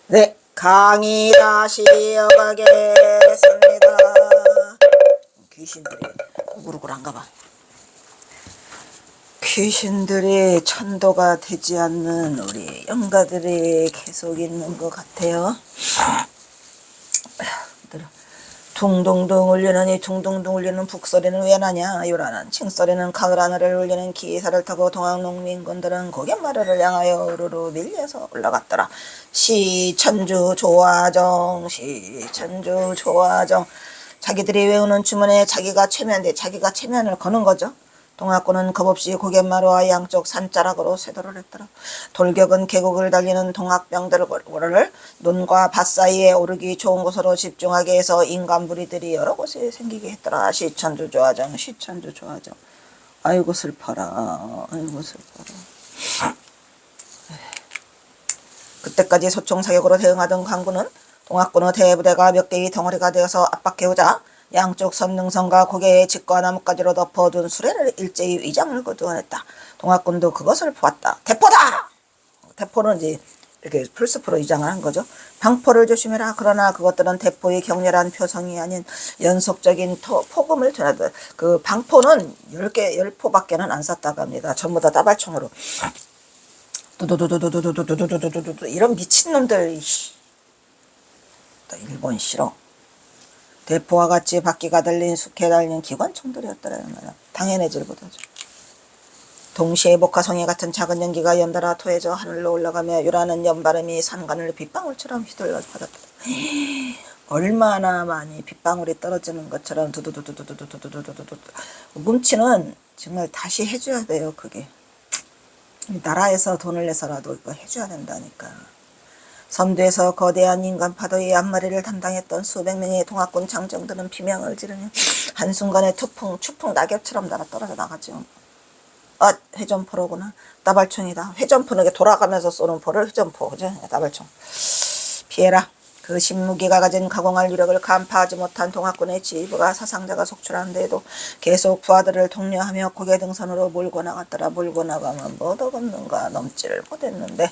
네, 강의 다시 이어가겠습니다. 귀신들이 우글우글한가 봐. 귀신들이 천도가 되지 않는 우리 영가들이 계속 있는 것 같아요. 둥둥둥 울리는 이 둥둥둥 울리는 북소리는 왜 나냐. 요라는 칭소리는 가을 하늘을 울리는 기사를 타고 동학농민군들은 고갯마루를 향하여 우르르 밀려서 올라갔더라. 시천주 조화정, 시천주 조화정. 자기들이 외우는 주문에 자기가 체면을 거는 거죠. 동학군은 겁없이 고갯마루와 양쪽 산자락으로 쇄도를 했더라. 돌격은 계곡을 달리는 동학병들을 논과 밭 사이에 오르기 좋은 곳으로 집중하게 해서 인간무리들이 여러 곳에 생기게 했더라. 시천주 조화정, 시천주 조화정. 아이고 슬퍼라, 아이고 슬퍼라. 그때까지 소총사격으로 대응하던 강군은 동학군의 대부대가 몇 개의 덩어리가 되어서 압박해오자 양쪽 선능선과 고개에 직과 나뭇가지로 덮어둔 수레를 일제히 위장을 거두어냈다. 동학군도 그것을 보았다. 대포다! 대포는 이제 이렇게 풀스프로 위장을 한 거죠. 방포를 조심해라. 그러나 그것들은 대포의 격렬한 표성이 아닌 연속적인 폭음을 전하듯 그 방포는 10포밖에는 안 쐈다고 합니다. 전부 다 따발총으로. 두두두두두두두두두두두두 이런 미친놈들. 일본 싫어. 대포와 같이 바퀴가 달린 숙회 달린 기관총들이었더라. 당연해질 보다죠. 동시에 목화송이 같은 작은 연기가 연달아 토해져 하늘로 올라가며 요라는 연바람이 산간을 빗방울처럼 휘둘러 받았다. 얼마나 많이 빗방울이 떨어지는 것처럼 두두두두두두두두두두두. 뭉치는 정말 다시 해줘야 돼요. 그게 나라에서 돈을 내서라도 이거 해줘야 된다니까. 섬도에서 거대한 인간 파도의 앞머리를 담당했던 수백 명의 동학군 장정들은 비명을 지르며 한순간에 추풍 낙엽처럼 날아 떨어져 나가죠. 아, 회전포로구나. 따발총이다. 회전포는 돌아가면서 쏘는 포를 회전포, 그죠? 따발총. 피해라. 그 신무기가 가진 가공할 유력을 간파하지 못한 동학군의 지휘부가 사상자가 속출한 데에도 계속 부하들을 독려하며 고개 등선으로 몰고 나갔더라. 몰고 나가면 못 얻었는가 넘지를 못했는데.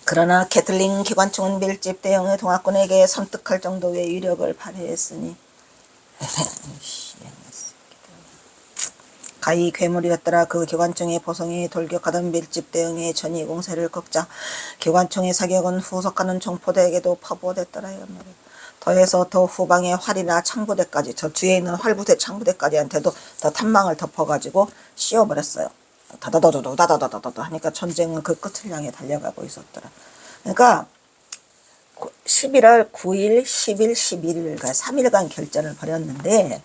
그러나 캐틀링 기관총은 밀집 대형의 동학군에게 섬뜩할 정도의 위력을 발휘했으니 가히 괴물이었더라. 그 기관총의 포성이 돌격하던 밀집 대형의 전이 공세를 꺾자 기관총의 사격은 후속하는 총포대에게도 퍼부어댔더라. 더해서 더 후방의 활이나 창부대까지, 저 뒤에 있는 활부대 창부대까지한테도 더 탄망을 덮어가지고 씌워버렸어요. 다다다다다다다다다 하니까 전쟁은 그 끝을 향해 달려가고 있었더라. 그러니까 11월 9일, 10일, 11일, 그러니까 3일간 결전을 벌였는데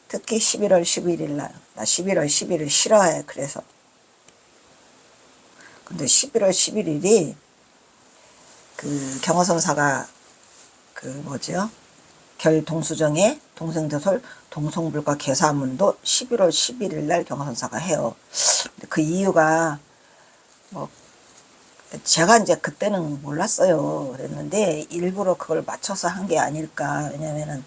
특히 11월 11일 날, 나 11월 11일 싫어해. 그래서 근데 11월 11일이 그 경허선사가 그 뭐죠? 결동수정의 동생대설 동성불과 계사문도 11월 11일 날 경허선사가 해요. 그 이유가 뭐 제가 이제 그때는 몰랐어요. 그랬는데 일부러 그걸 맞춰서 한 게 아닐까. 왜냐면은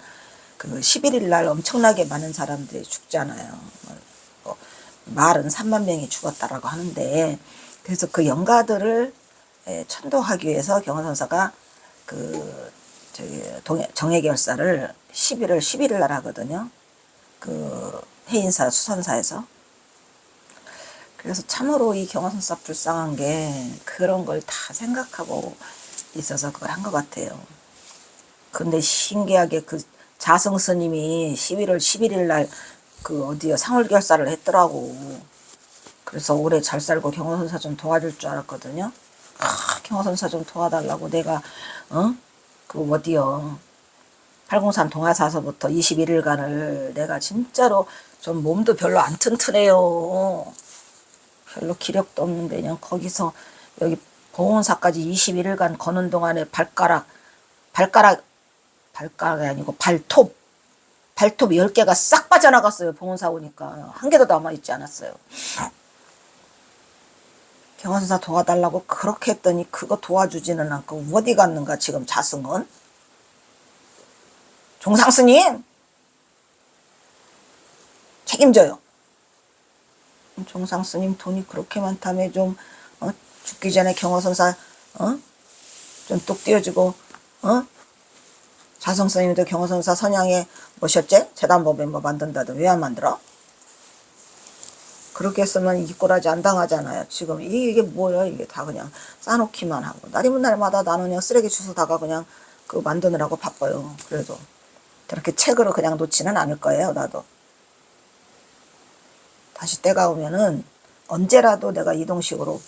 그 11일 날 엄청나게 많은 사람들이 죽잖아요. 말은 3만 명이 죽었다라고 하는데, 그래서 그 영가들을 천도하기 위해서 경허선사가 그 정예결사를 11월 11일 날 하거든요. 그 해인사 수선사에서. 그래서 참으로 이 경허선사 불쌍한 게 그런 걸 다 생각하고 있어서 그걸 한 것 같아요. 근데 신기하게 그 자승 스님이 11월 11일 날 그 어디요 상월결사를 했더라고. 그래서 올해 잘 살고 경허선사 좀 도와줄 줄 알았거든요. 경허선사 좀 도와달라고 내가 그 어디요 803 동화사서부터 21일간을 내가 진짜로 좀 몸도 별로 안 튼튼해요. 별로 기력도 없는데 그냥 거기서 여기 보온사까지 21일간 거는 동안에 발가락이 아니고 발톱 10개가 싹 빠져나갔어요. 보온사 오니까 한 개도 남아있지 않았어요. 경허선사 도와달라고 그렇게 했더니 그거 도와주지는 않고 어디 갔는가 지금 자승은. 종상스님 책임져요. 종상스님 돈이 그렇게 많다며 좀 죽기 전에 경허선사 좀 뚝 띄워주고, 어? 자성스님도 경호선사 선양에 뭐셨지? 재단법에 뭐 만든다도 왜 안 만들어? 그렇게 했으면 이 꼬라지 안 당하잖아요. 지금 이게 뭐야? 이게 다 그냥 싸놓기만 하고 날이면 날마다 나는 그냥 쓰레기 주워다가 그냥 그 만드느라고 바빠요. 그래도 저렇게 책으로 그냥 놓지는 않을 거예요. 나도 다시 때가 오면은 언제라도 내가 이동식으로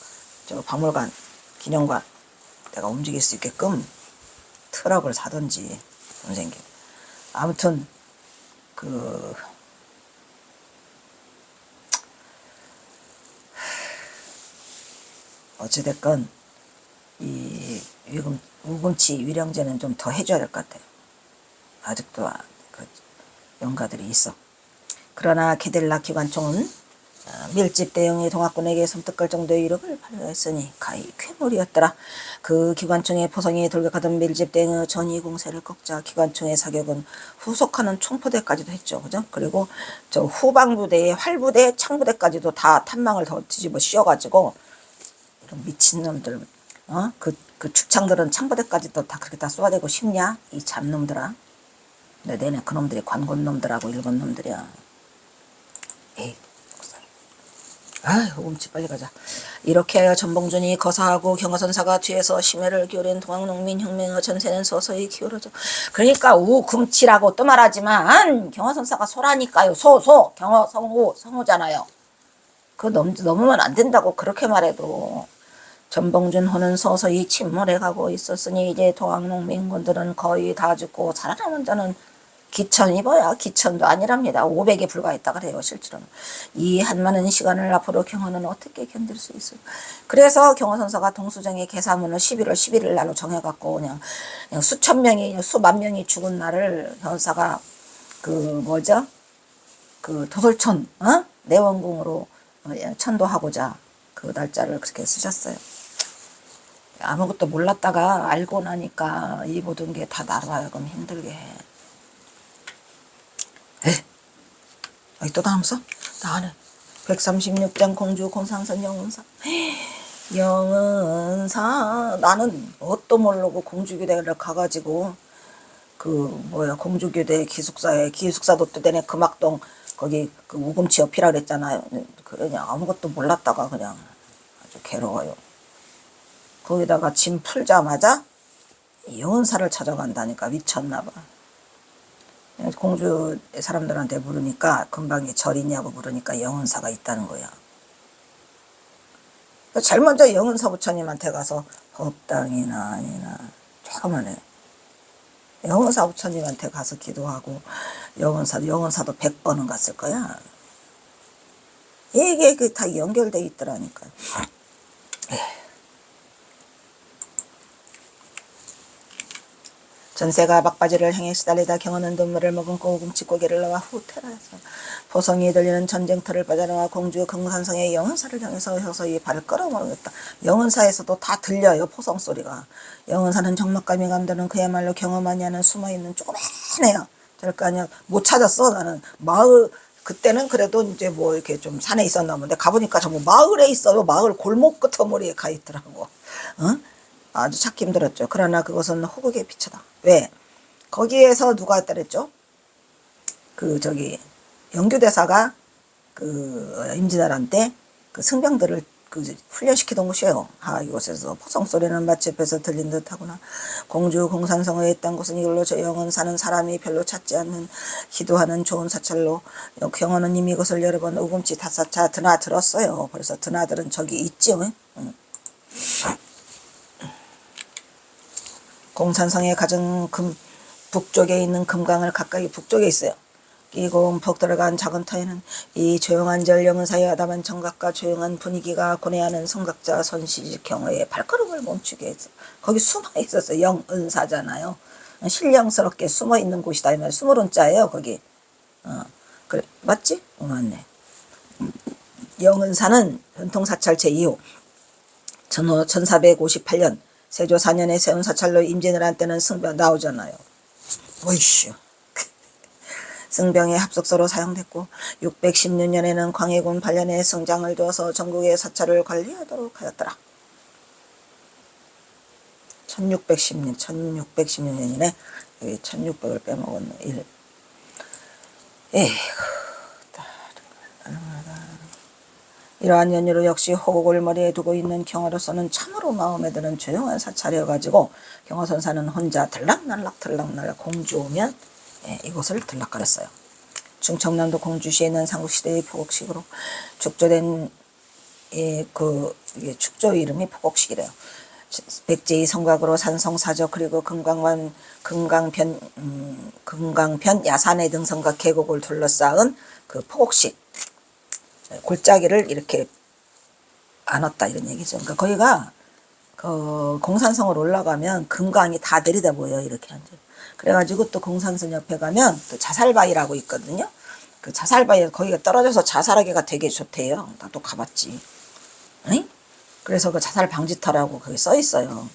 저 박물관, 기념관 내가 움직일 수 있게끔 트럭을 사든지 선생님. 아무튼 그 어찌됐건 이 우금치 위령제는 좀 더 해줘야 될 것 같아요. 아직도 그 영가들이 있어. 그러나 게델라 기관총은 밀집 대형의 동학군에게 섬뜩할 정도의 위력을 발휘했으니 가히 괴물이었더라. 그 기관총의 포성이 돌격하던 밀집 대형의 전위 공세를 꺾자 기관총의 사격은 후속하는 총포대까지도 했죠. 그죠? 그리고 저 후방부대의 활부대, 창부대까지도 다 탄망을 더 뒤집어 씌워가지고 이런 미친놈들, 그 축창들은 창부대까지도 다 그렇게 다 쏘아대고 싶냐? 이 잡놈들아. 내내 그놈들이 관곤놈들하고 일본놈들이야. 에이. 아휴, 움치 빨리 가자. 이렇게 하여 전봉준이 거사하고 경화선사가 뒤에서 심혈을 기울인 동학농민혁명의 전세는 서서히 기울어져. 그러니까 우금치라고 또 말하지만 경화선사가 소라니까요. 성호잖아요. 그거 넘으면 안 된다고 그렇게 말해도. 전봉준 호는 서서히 침몰해가고 있었으니 이제 동학농민군들은 거의 다 죽고 살아남은 자는 기천이 뭐야? 기천도 아니랍니다. 500에 불과했다 그래요. 실제로는. 이 한많은 시간을 앞으로 경호는 어떻게 견딜 수 있어요? 그래서 경호선사가 동수정의 계사문을 11월 11일 날로 정해갖고 그냥 수천 명이 수만 명이 죽은 날을 경호사가 그 뭐죠? 그 도솔천 내원궁으로 천도하고자 그 날짜를 그렇게 쓰셨어요. 아무것도 몰랐다가 알고 나니까 이 모든 게 다 나로 하여금 힘들게 해. 아니 또 나왔어? 나 안 해. 136장 공주 공상선 영은사. 영은사. 나는 뭣도 모르고 공주교대를 가가지고 그 뭐야 공주교대 기숙사도 또 되네 금학동 거기 그 우금치 옆이라 그랬잖아요. 그냥 아무것도 몰랐다가 그냥 아주 괴로워요. 거기다가 짐 풀자마자 영은사를 찾아간다니까 미쳤나봐. 공주 사람들한테 물으니까 금방에 절 있냐고 물으니까 영은사가 있다는 거야. 제일 먼저 영은사 부처님한테 가서 법당이나 아니나 조그만해. 영은사 부처님한테 가서 기도하고 영은사도 100번은 갔을 거야. 이게 다 연결돼 있더라니까. 전세가 막바지를 향해 시달리다 경호는 눈물을 머금고 우금치 고개를 나와 후퇴라서 포성이 들리는 전쟁터를 빠져나와 공주 금산성의 영은사를 향해서 서서히 발을 끌어모으겠다. 영은사에서도 다 들려요. 포성 소리가. 영은사는 적막감이 감도는 그야말로 경험하니 하는 숨어있는 조그만해요. 저럴까 아니야. 못 찾았어 나는. 마을 그때는 그래도 이제 뭐 이렇게 좀 산에 있었나 본데 가보니까 전부 마을에 있어요. 마을 골목 끄트머리에 가 있더라고. 아주 찾기 힘들었죠. 그러나 그것은 호국의 피처다. 왜? 거기에서 누가 했다랬죠? 그 영규대사가 그 임진왜란때 그 승병들을 그 훈련시키던 곳이에요. 이곳에서 포성 소리는 마치 옆에서 들린 듯하구나. 공주 공산성에 있던 곳은 이걸로 저 영은 사는 사람이 별로 찾지 않는 기도하는 좋은 사찰로 경호는 이미 이것을 여러 번 우금치 다사차 드나들었어요. 그래서 드나들은 저기 있죠. 공산성의 가장 북쪽에 있는 금강을 가까이 북쪽에 있어요. 끼고 움푹 들어간 작은 터에는 이 조용한 절 영은사의 아담한 청각과 조용한 분위기가 고뇌하는 성각자 선시직 경호의 발걸음을 멈추게 했어. 거기 숨어 있었어요. 영은사잖아요. 신령스럽게 숨어 있는 곳이다. 이 말. 스물은 자예요. 거기. 그래 맞지? 맞네. 영은사는 전통사찰 제2호 1458년 세조 4년에 세운 사찰로 임진왜란 때는 승병 나오잖아요. 오이씨. 승병의 합숙소로 사용됐고 616년에는 광해군 반련에 승장을 두어서 전국의 사찰을 관리하도록 하였더라. 1610년, 1616년이네. 여기 1600을 빼먹었네. 1. 에이구, 이러한 연유로 역시 호곡을 머리에 두고 있는 경화로서는 참으로 마음에 드는 조용한 사찰이어가지고 경화선사는 혼자 들락날락 공주 오면 이곳을 들락거렸어요. 충청남도 공주시에 있는 삼국시대의 포곡식으로 축조된 축조 이름이 포곡식이래요. 백제의 성곽으로 산성사적 그리고 금강변 야산의 등성과 계곡을 둘러싸은 그 포곡식 골짜기를 이렇게 안았다 이런 얘기죠. 그러니까 거기가 그 공산성을 올라가면 금강이 다 내리다 보여요. 이렇게 앉아. 그래가지고 또 공산성 옆에 가면 또 자살바위라고 있거든요. 그 자살바위 거기가 떨어져서 자살하기가 되게 좋대요. 나도 가봤지. 응? 그래서 그 자살 방지터라고 거기 써 있어요.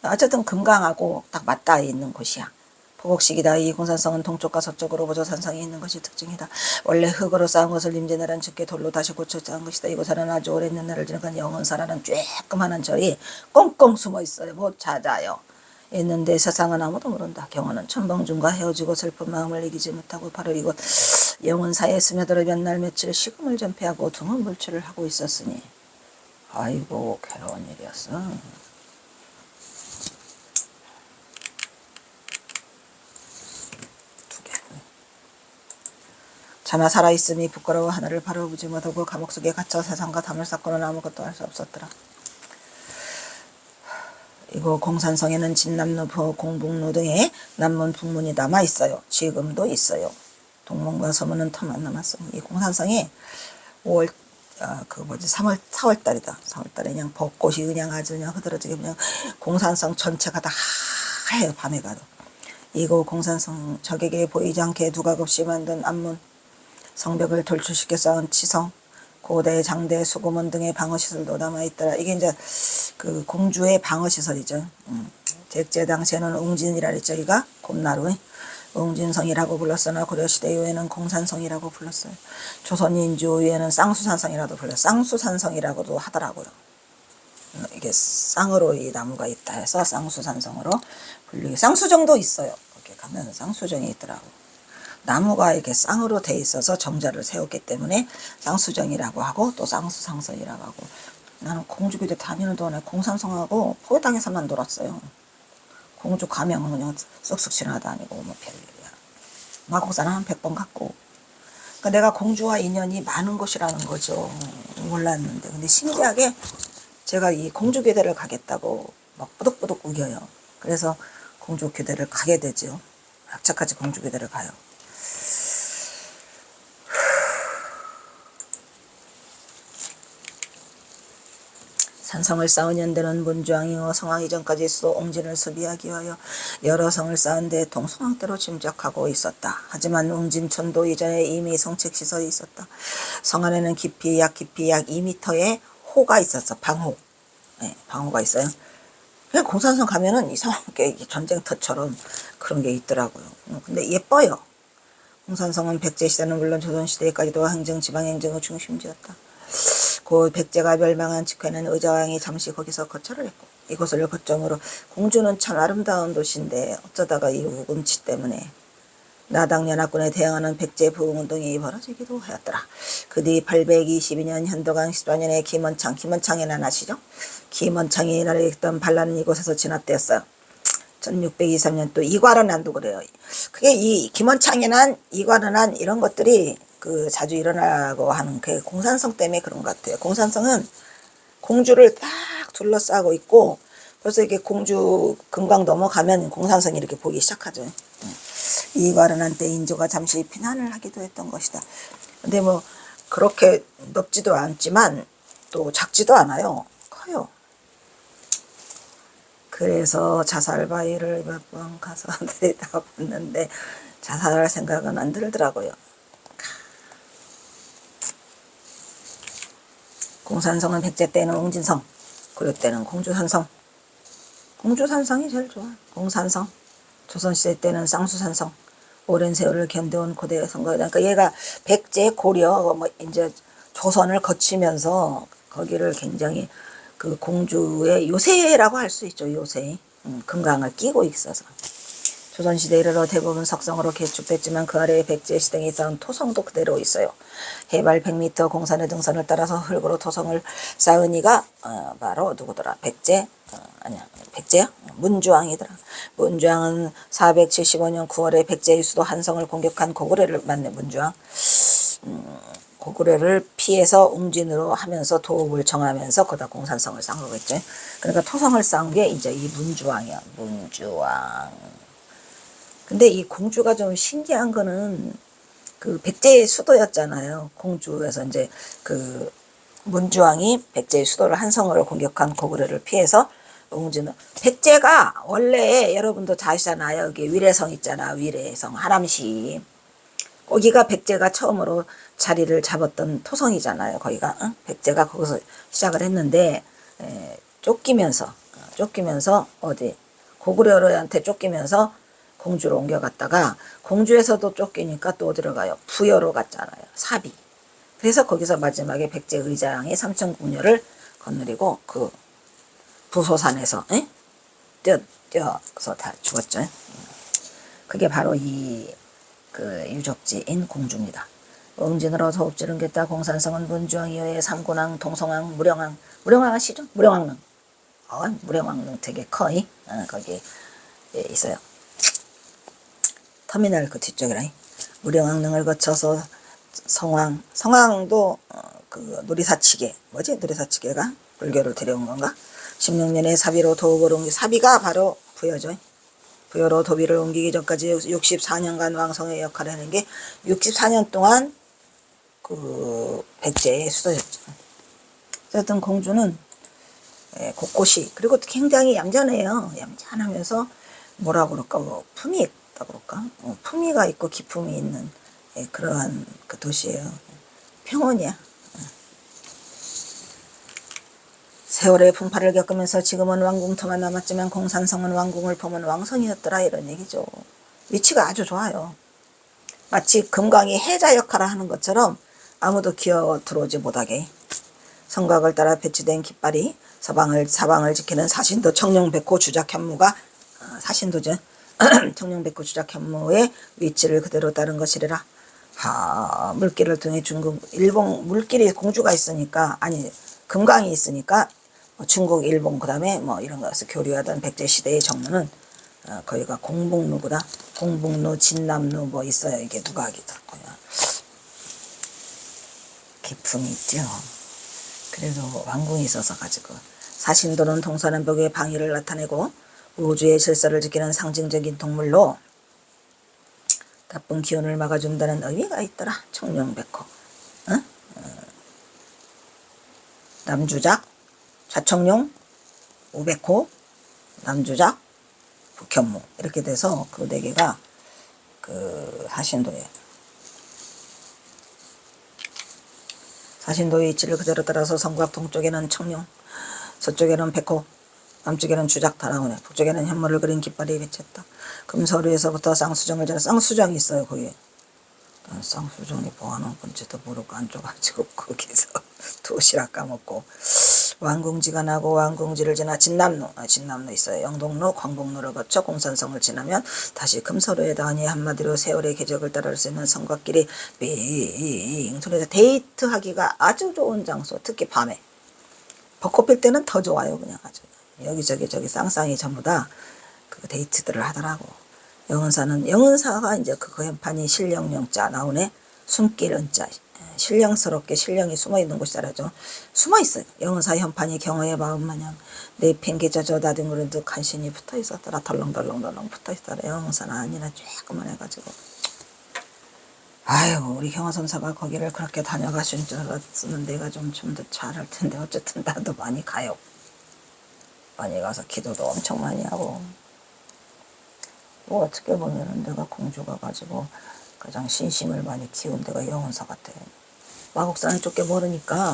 어쨌든 금강하고 딱 맞닿아 있는 곳이야. 포곡식이다. 이 공산성은 동쪽과 서쪽으로 보조산성이 있는 것이 특징이다. 원래 흙으로 쌓은 것을 임진왜란 즉게 돌로 다시 고쳐 쌓은 것이다. 이곳에는 아주 오랜 옛날을 지나간 영원사라는 쬐끄만한 절이 꽁꽁 숨어 있어요. 못 찾아요. 있는데 세상은 아무도 모른다. 경화는 천방중과 헤어지고 슬픈 마음을 이기지 못하고 바로 이곳 영원사에 스며들어 몇 날 며칠 식음을 전폐하고 드문 물출을 하고 있었으니 아이고 괴로운 일이었어. 차마 살아있음이 부끄러워 하늘을 바라보지 못하고 감옥 속에 갇혀 세상과 담을 쌓고는 아무것도 할 수 없었더라. 이곳 공산성에는 진남로, 공북로 등의 남문, 북문이 남아있어요. 지금도 있어요. 동문과 서문은 터만 남았어요. 이 공산성이 3월, 4월달이다. 4월달에 그냥 벚꽃이 그냥 아주 그냥 흐드러지게 그냥 공산성 전체가 다 하얘요. 밤에 가도. 이곳 공산성 적에게 보이지 않게 두각없이 만든 앞문, 성벽을 돌출시켜 쌓은 치성, 고대, 장대, 수고문 등의 방어시설도 남아있더라. 이게 이제 그 공주의 방어시설이죠. 백제 당시에는 웅진이라 그랬죠. 이가 곰나루. 웅진성이라고 불렀으나 고려시대 이후에는 공산성이라고 불렀어요. 조선인주 이후에는 쌍수산성이라도 불렀어요. 쌍수산성이라고도 하더라고요. 이게 쌍으로 이 나무가 있다 해서 쌍수산성으로 불리고 쌍수정도 있어요. 거기 가면 쌍수정이 있더라고. 나무가 이렇게 쌍으로 돼 있어서 정자를 세웠기 때문에 쌍수정이라고 하고 또 쌍수상선이라고 하고. 나는 공주교대 다니는 동안에 공산성하고 포회당에서만 놀았어요. 공주 가면 그냥 쓱쓱 지나다니고 뭐 별일이야. 마곡사는 한 100번 갔고. 그러니까 내가 공주와 인연이 많은 곳이라는 거죠. 몰랐는데. 근데 신기하게 제가 이 공주교대를 가겠다고 막 뿌득뿌득 우겨요. 그래서 공주교대를 가게 되죠. 악착같이 공주교대를 가요. 산성을 쌓은 연대는 문주왕이요 성왕 이전까지 쏘 옹진을 수비하기 위하여 여러 성을 쌓은 데 동성왕대로 짐작하고 있었다. 하지만 옹진천도 이전에 이미 성책시설이 있었다. 성 안에는 깊이 약 2m의 호가 있었어. 방호. 네, 방호가 있어요. 그냥 공산성 가면은 이상하게 전쟁터처럼 그런 게 있더라고요. 근데 예뻐요. 공산성은 백제시대는 물론 조선시대까지도 행정, 지방행정의 중심지였다. 그 백제가 멸망한 직후에는 의자왕이 잠시 거기서 거처를 했고 이곳을 거점으로 공주는 참 아름다운 도시인데 어쩌다가 이 우금치 때문에 나당 연합군에 대항하는 백제 부흥운동이 벌어지기도 하였더라. 그 뒤 822년 현도강 14년에 김원창이란 아시죠? 김원창이 나라했던 반란은 이곳에서 진압되었어요. 1623년 또 이괄은안도 그래요. 그게 이 김원창이란 이괄은안 이런 것들이 그 자주 일어나고 하는 그 공산성 때문에 그런 것 같아요. 공산성은 공주를 딱 둘러싸고 있고 벌써 이렇게 공주 금강 넘어가면 공산성이 이렇게 보이기 시작하죠. 이괄은한 때 인조가 잠시 피난을 하기도 했던 것이다. 근데 뭐 그렇게 넓지도 않지만 또 작지도 않아요. 커요. 그래서 자살바위를 몇 번 가서 들여다봤는데 자살할 생각은 안 들더라고요. 공산성은 백제 때는 옹진성, 고려 때는 공주산성. 공주산성이 제일 좋아. 공산성. 조선시대 때는 쌍수산성. 오랜 세월을 견뎌온 고대 선거. 그러니까 얘가 백제, 고려, 뭐 이제 조선을 거치면서 거기를 굉장히 그 공주의 요새라고 할 수 있죠. 요새. 금강을 끼고 있어서 조선시대 이르러 대부분 석성으로 개축됐지만 그 아래에 백제 시대에 쌓은 토성도 그대로 있어요. 해발 100m 공산의 등산을 따라서 흙으로 토성을 쌓은 이가 바로 누구더라? 아니야 백제야? 문주왕이더라. 문주왕은 475년 9월에 백제의 수도 한성을 공격한 고구려를 맞네. 문주왕 고구려를 피해서 웅진으로 하면서 도읍을 정하면서 거기다 공산성을 쌓은 거겠죠. 그러니까 토성을 쌓은 게 이제 이 문주왕이야. 문주왕. 근데 이 공주가 좀 신기한 거는 그 백제의 수도였잖아요. 공주에서 이제 그 문주왕이 백제의 수도를 한성을 공격한 고구려를 피해서 웅진을 백제가 원래 여러분도 다 아시잖아요. 여기 위례성 있잖아. 위례성 하남시 거기가 백제가 처음으로 자리를 잡았던 토성이잖아요. 거기가 백제가 거기서 시작을 했는데 쫓기면서 어디 고구려한테 쫓기면서 공주로 옮겨갔다가 공주에서도 쫓기니까 또 어디로 가요? 부여로 갔잖아요. 사비. 그래서 거기서 마지막에 백제 의장이 삼천궁녀를 건드리고 그 부소산에서 뛰어서 다 죽었죠. 그게 바로 이 그 유적지인 공주입니다. 웅진으로 소읍지를 겠다 공산성은 문주왕 이후에 삼군왕, 동성왕, 무령왕 아시죠? 무령왕릉. 무령왕릉 되게 커이 거기 있어요. 터미널 그 뒷쪽이라. 무령왕릉을 거쳐서 성왕도 그 놀이사치계 뭐지? 놀이사치계가 불교를 데려온 건가? 16년에 사비로 도읍을 옮기 사비가 바로 부여죠. 부여로 도비를 옮기기 전까지 64년간 왕성의 역할을 하는 게 64년 동안 그 백제의 수도였죠. 어쨌든 공주는 곳곳이 그리고 굉장히 얌전해요. 얌전하면서 뭐라 그럴까 뭐 품이 있다 그럴까 품위가 있고 기품이 있는 그러한 그 도시예요. 평온이야. 세월의 풍파를 겪으면서 지금은 왕궁터만 남았지만 공산성은 왕궁을 품은 왕성이었더라 이런 얘기죠. 위치가 아주 좋아요. 마치 금강이 해자 역할을 하는 것처럼 아무도 기어 들어오지 못하게 성곽을 따라 배치된 깃발이 사방을 지키는 사신도 청룡백호 주작현무가 사신도죠. 청룡백호 주작현무의 위치를 그대로 따른 것이래라. 물길을 통해 중국 일본 물길이 공주가 있으니까 금강이 있으니까 중국 일본 그 다음에 뭐 이런 것을 교류하던 백제시대의 정로는 거기가 공북로구나. 공북로 진남로 뭐 있어요. 이게 누가 하기도 하고요. 기품이 있죠. 그래도 왕궁이 있어서 가지고 사신도는 동서남북의 방위를 나타내고 우주의 질서를 지키는 상징적인 동물로 나쁜 기운을 막아준다는 의미가 있더라. 청룡백호. 남주작, 좌청룡, 우백호, 남주작, 북현무 이렇게 돼서 그 네 개가 그 사신도예요. 사신도의 위치를 그대로 따라서 성곽 동쪽에는 청룡, 서쪽에는 백호, 남쪽에는 주작 다 나오네. 북쪽에는 현무를 그린 깃발이 비쳤다. 금서류에서부터 쌍수정을 지나 쌍수정이 있어요. 거기에. 쌍수정이 뭐하는 건지도 모르고 앉아가지고 거기서 도시락 까먹고 왕궁지가 나고 왕궁지를 지나 진남로 있어요. 영동로, 광복로를 거쳐 공산성을 지나면 다시 금서로에 닿으니 한마디로 세월의 궤적을 따라갈 수 있는 성곽길이 빙 소리에서 데이트하기가 아주 좋은 장소. 특히 밤에 벚꽃 필 때는 더 좋아요. 그냥 아주 여기저기 쌍쌍이 전부 다 그 데이트들을 하더라고. 영은사가 이제 그 현판이 신령령자 나오네. 숨길 은자. 신령스럽게 신령이 숨어있는 곳이라죠. 숨어있어요. 영은사 현판이 경어의 마음 마냥 내 팽개져져 나등으로 듯 간신히 붙어있었더라. 덜렁덜렁 붙어있더라. 영은사는 아니라 조금만 해가지고 아유 우리 경화선사가 거기를 그렇게 다녀가신 줄 알았으면 내가 좀 더 잘할 텐데 어쨌든 나도 많이 가요. 많이 가서 기도도 엄청 많이 하고 뭐 어떻게 보면은 내가 공주가 가지고 가장 신심을 많이 키운 데가 영원사 같아. 마곡산을 쫓겨 모르니까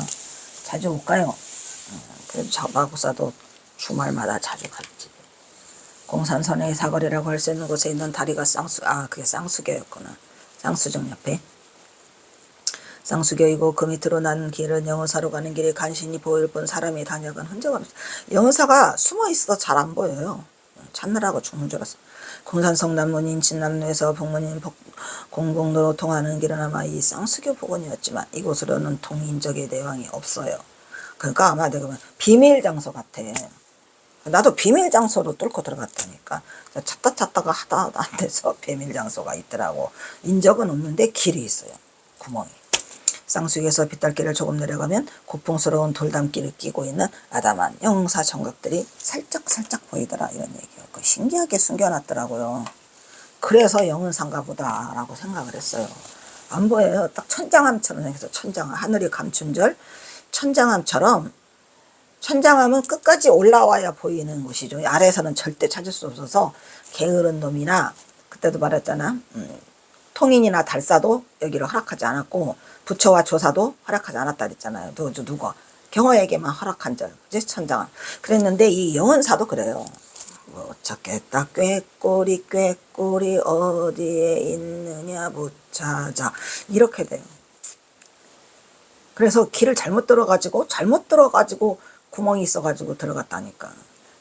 자주 못 가요. 그래도 마곡사도 주말마다 자주 갔지. 공산선의 사거리라고 할 수 있는 곳에 있는 다리가 그게 쌍수교였구나. 쌍수정 옆에. 쌍수교이고 그 밑으로 난 길은 영어사로 가는 길이 간신히 보일 뿐 사람이 다녀간 흔적 없어. 영어사가 숨어 있어 잘 안 보여요. 찾느라고 죽는 줄 알았어. 공산성 남문 인천 남로에서 북문인 공복로로 통하는 길은 아마 이 쌍수교 복원이었지만 이곳으로는 통인적의 내왕이 없어요. 그러니까 아마 내가 비밀 장소 같아. 나도 비밀 장소로 뚫고 들어갔다니까. 찾다가 하다 안 돼서 비밀 장소가 있더라고. 인적은 없는데 길이 있어요. 구멍이. 쌍수에서 빗달길을 조금 내려가면 고풍스러운 돌담길을 끼고 있는 아담한 영사 정각들이 살짝 보이더라. 이런 얘기예요. 신기하게 숨겨놨더라고요. 그래서 영은산가 보다라고 생각을 했어요. 안 보여요. 딱 천장암처럼 생겨서 천장암, 하늘이 감춘 절 천장암처럼. 천장암은 끝까지 올라와야 보이는 곳이죠. 아래에서는 절대 찾을 수 없어서 게으른 놈이나 그때도 말했잖아. 통인이나 달사도 여기를 허락하지 않았고 부처와 조사도 허락하지 않았다 그랬잖아요. 누가 경호에게만 허락한 절, 그치? 천장암. 그랬는데 이 영은사도 그래요. 못 찾겠다. 꾀꼬리 어디에 있느냐 못 찾아. 이렇게 돼요. 그래서 길을 잘못 들어가지고 구멍이 있어가지고 들어갔다니까.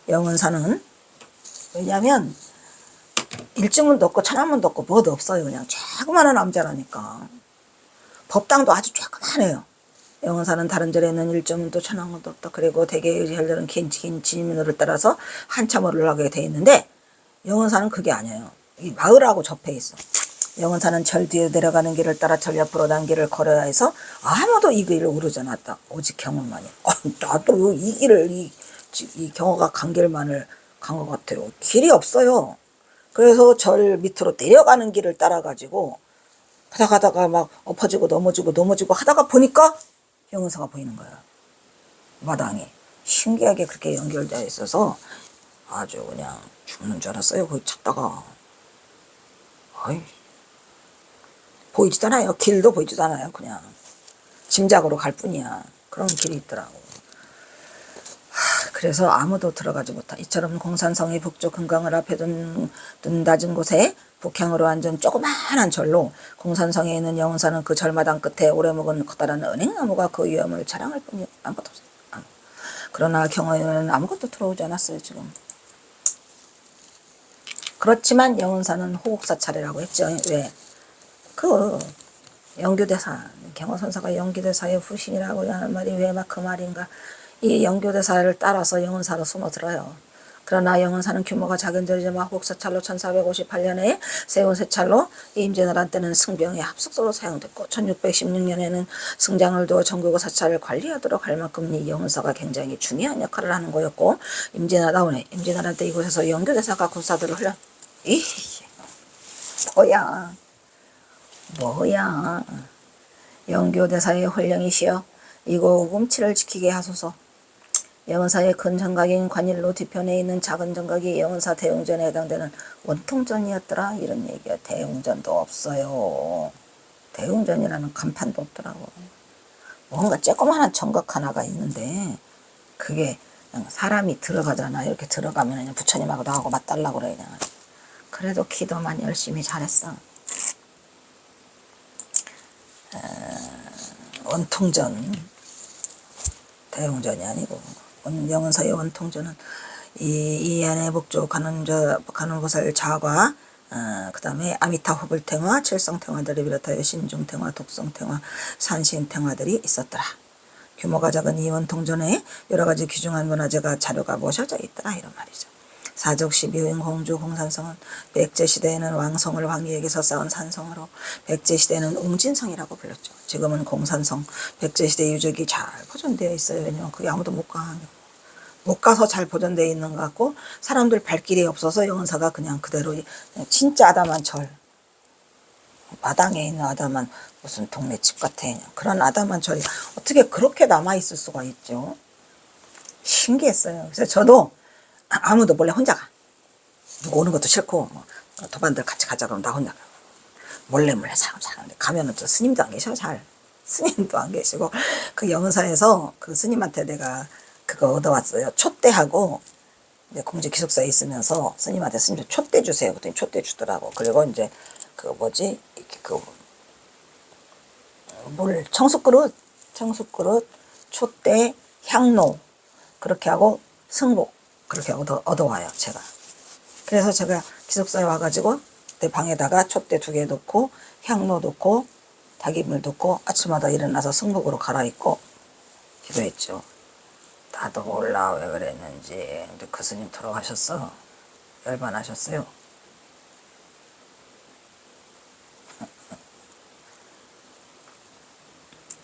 영은사는 왜냐면 일주문도 없고 천안문도 없고 뭐도 없어요. 그냥 조그마한 남자라니까. 법당도 아주 조그만해요. 영은사는 다른 절에는 일주문도 천안문도 없다. 그리고 대개 절들은 긴 진문을 따라서 한참 올라가게 돼 있는데 영은사는 그게 아니에요. 이 마을하고 접해 있어. 영은사는 절 뒤에 내려가는 길을 따라 절 옆으로 난 길을 걸어야 해서 아무도 이 길을 오르지 않았다. 오직 경호만이. 나도 이 길을 이 경호가 간 길만을 간 것 같아요. 길이 없어요. 그래서 절 밑으로 내려가는 길을 따라가지고 가다가 막 엎어지고 넘어지고 하다가 보니까 영은사가 보이는 거야. 마당이. 신기하게 그렇게 연결되어 있어서 아주 그냥 죽는 줄 알았어요. 거기 찾다가. 어이. 보이지도 않아요. 길도 보이지도 않아요. 그냥 짐작으로 갈 뿐이야. 그런 길이 있더라고. 그래서 아무도 들어가지 못하. 이처럼 공산성이 북쪽 금강을 앞에 둔 낮은 곳에 북향으로 앉은 조그마한 절로 공산성에 있는 영은사는 그 절마당 끝에 오래 묵은 커다란 은행나무가 그 위험을 자랑할 뿐이 아무것도 없어요. 그러나 경호에는 아무것도 들어오지 않았어요. 지금. 그렇지만 영은사는 호국사찰이라고 했죠. 왜? 영교대사, 경호선사가 영교대사의 후신이라고 하는 말이 왜 막 그 말인가. 이 영교대사를 따라서 영은사로 숨어들어요. 그러나 영은사는 규모가 작은 절이지만 호국사찰로 1458년에 세운 쇠찰로 임진왜란 때는 승병의 합숙소로 사용됐고 1616년에는 승장을 두어 전국의 사찰을 관리하도록 할 만큼 이 영은사가 굉장히 중요한 역할을 하는 거였고 임진왜란 때 이곳에서 영교대사가 군사들을 흘려 뭐야 영교대사의 훈령이시여 이곳 음치를 지키게 하소서. 영은사의 큰 정각인 관일로 뒤편에 있는 작은 정각이 영은사 대웅전에 해당되는 원통전이었더라. 이런 얘기야. 대웅전도 없어요. 대웅전이라는 간판도 없더라고. 뭔가 조그마한 정각 하나가 있는데 그게 그냥 사람이 들어가잖아. 이렇게 들어가면 그냥 부처님하고 나하고 맞달라고 그래. 그냥. 그래도 기도만 열심히 잘했어. 원통전 대웅전이 아니고 영은사의 원통전은 이 안에 북쪽 가는 곳을 자과 그 다음에 아미타 호불탱화, 칠성탱화들을 비롯하여 신중탱화, 독성탱화, 산신탱화들이 있었더라. 규모가 작은 이 원통전에 여러 가지 귀중한 문화재가 자료가 모셔져 있더라. 이런 말이죠. 사적 12호인 공주 공산성은 백제시대에는 왕성을 왕위에게서 쌓은 산성으로 백제시대에는 웅진성이라고 불렸죠. 지금은 공산성, 백제시대 유적이 잘 보존되어 있어요. 왜냐면 그게 아무도 못 가서 잘 보존되어 있는 것 같고 사람들 발길이 없어서 영은사가 그냥 그대로 진짜 아담한 절, 마당에 있는 아담한 무슨 동네 집 같아. 그런 아담한 절이 어떻게 그렇게 남아있을 수가 있죠. 신기했어요. 그래서 저도 아무도 몰래 혼자 가. 누구 오는 것도 싫고 도반들 같이 가자 그러면 나 혼자 가. 몰래 사람 가면은 또 스님도 안 계셔. 잘 스님도 안 계시고 그 영은사에서 그 스님한테 내가 그거 얻어왔어요. 촛대하고 이제 공주 기숙사에 있으면서 스님한테 스님 촛대 주세요. 그랬더니 촛대 주더라고. 그리고 이제 그 뭐지 이렇게 물 청숫그릇 촛대 향로 그렇게 하고 승복 그렇게 얻어와요. 제가 그래서 제가 기숙사에 와가지고 내 방에다가 촛대 2개 놓고 향로 놓고 닭이물 놓고 아침마다 일어나서 승복으로 갈아입고 기도했죠. 나도 몰라 왜 그랬는지. 근데 그 스님 돌아가셨어. 열반하셨어요.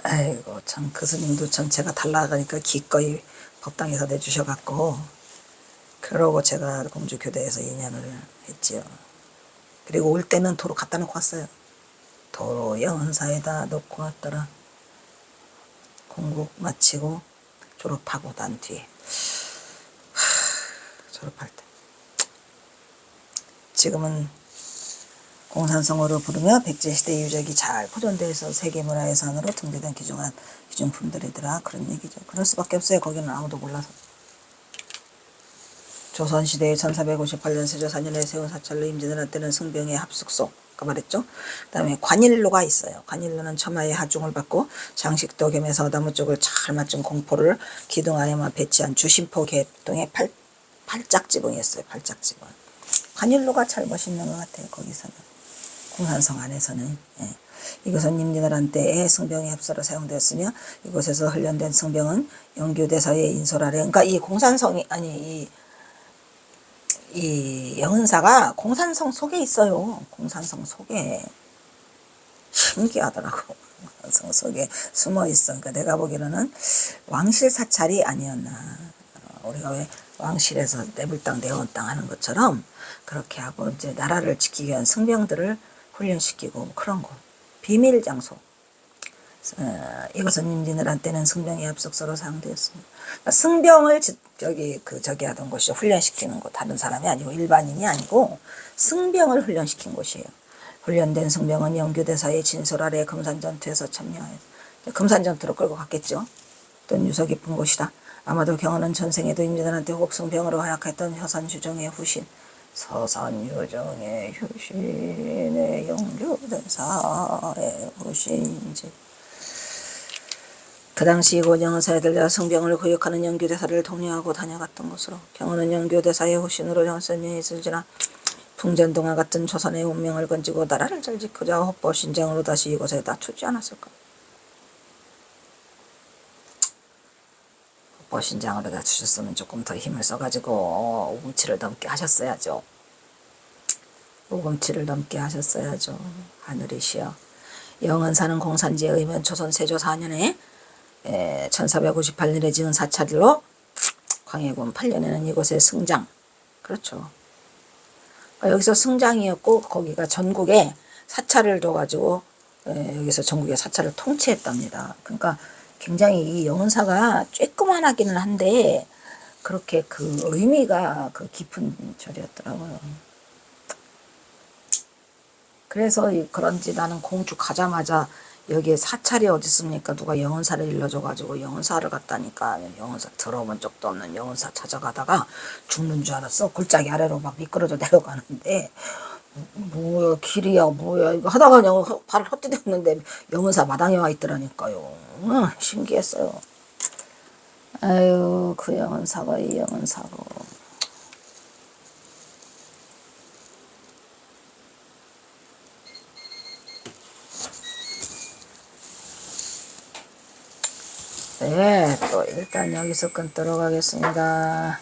아이고 참 그 스님도 참 제가 달라가니까 기꺼이 법당에서 내주셔갖고 그러고 제가 공주교대에서 2년을 했지요. 그리고 올 때는 도로 갖다 놓고 왔어요. 도로 영은사에다 놓고 왔더라. 공국 마치고 졸업하고 난 뒤에 졸업할 때 지금은 공산성어를 부르며 백제시대 유적이 잘 보존돼서 세계문화유산으로 등재된 귀중한 기중품들이더라. 그런 얘기죠. 그럴 수밖에 없어요. 거기는 아무도 몰라서. 조선시대에 1458년 세조 4년에 세운 사찰로 임진을 할 때는 승병의 합숙소 아까 말했죠. 그 다음에 관일로가 있어요. 관일로는 처마의 하중을 받고 장식도 겸해서 나무 쪽을 잘 맞춘 공포를 기둥 안에만 배치한 주심포 개통의 팔짝지붕이었어요. 팔짝지붕. 관일로가 잘 멋있는 것 같아요. 거기서는. 공산성 안에서는. 예. 이곳은 임진을 한 때에 승병의 합서로 사용되었으며 이곳에서 훈련된 승병은 영규대사의 인솔 아래 그러니까 이 공산성이 아니 이 영은사가 공산성 속에 있어요. 공산성 속에. 신기하더라고. 공산성 속에 숨어 있어. 그러니까 내가 보기로는 왕실 사찰이 아니었나. 우리가 왜 왕실에서 내불당 내원당 하는 것처럼 그렇게 하고 이제 나라를 지키기 위한 승병들을 훈련시키고 그런 거. 비밀 장소. 이것은 임진을 한 때는 승병의 합숙소로 사용되었습니다. 그러니까 승병을 저기 하던 곳이 훈련시키는 곳. 다른 사람이 아니고 일반인이 아니고 승병을 훈련시킨 곳이에요. 훈련된 승병은 영규대사의 진솔 아래 금산전투에서 참여하여 금산전투로 끌고 갔겠죠. 또 유서 깊은 곳이다. 아마도 경호는 전생에도 임진을 한 때 혹승병으로 활약했던 효산유정의 후신 서산유정의 후신의 영규대사의 후신지. 그 당시 이곳 영은사에 들려 승병을 교육하는 영규대사를 독려하고 다녀갔던 것으로 경호는 영규대사의 후신으로 전선에 있을지라 풍전동화 같은 조선의 운명을 건지고 나라를 잘 지키자 헛보신장으로 다시 이곳에 낮추지 않았을까. 헛보신장으로 낮추셨으면 조금 더 힘을 써가지고 우금치를 넘게 하셨어야죠. 우금치를 넘게 하셨어야죠. 하늘이시여. 영은사는 공산지에 의하면 조선 세조 4년에 1458년에 지은 사찰로 광해군 8년에는 이곳에 승장. 그렇죠. 여기서 승장이었고 거기가 전국에 사찰을 둬가지고 여기서 전국의 사찰을 통치했답니다. 그러니까 굉장히 이 영은사가 쬐끄만하기는 한데 그렇게 그 의미가 그 깊은 절이었더라고요. 그래서 그런지 나는 공주 가자마자 여기에 사찰이 어디 있습니까? 누가 영은사를 일러줘가지고 영은사를 갔다니까. 영은사 들어본 적도 없는 영은사 찾아가다가 죽는 줄 알았어. 골짜기 아래로 막 미끄러져 내려가는데 뭐야 길이야 뭐야 이거 하다가 그냥 발을 헛디뎠는데 영은사 마당에 와 있더라니까요. 신기했어요. 아유 그 영은사가 이 영은사고. 네, 또 일단 여기서 끊도록 하겠습니다.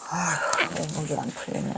아휴, 목이 안 풀리네.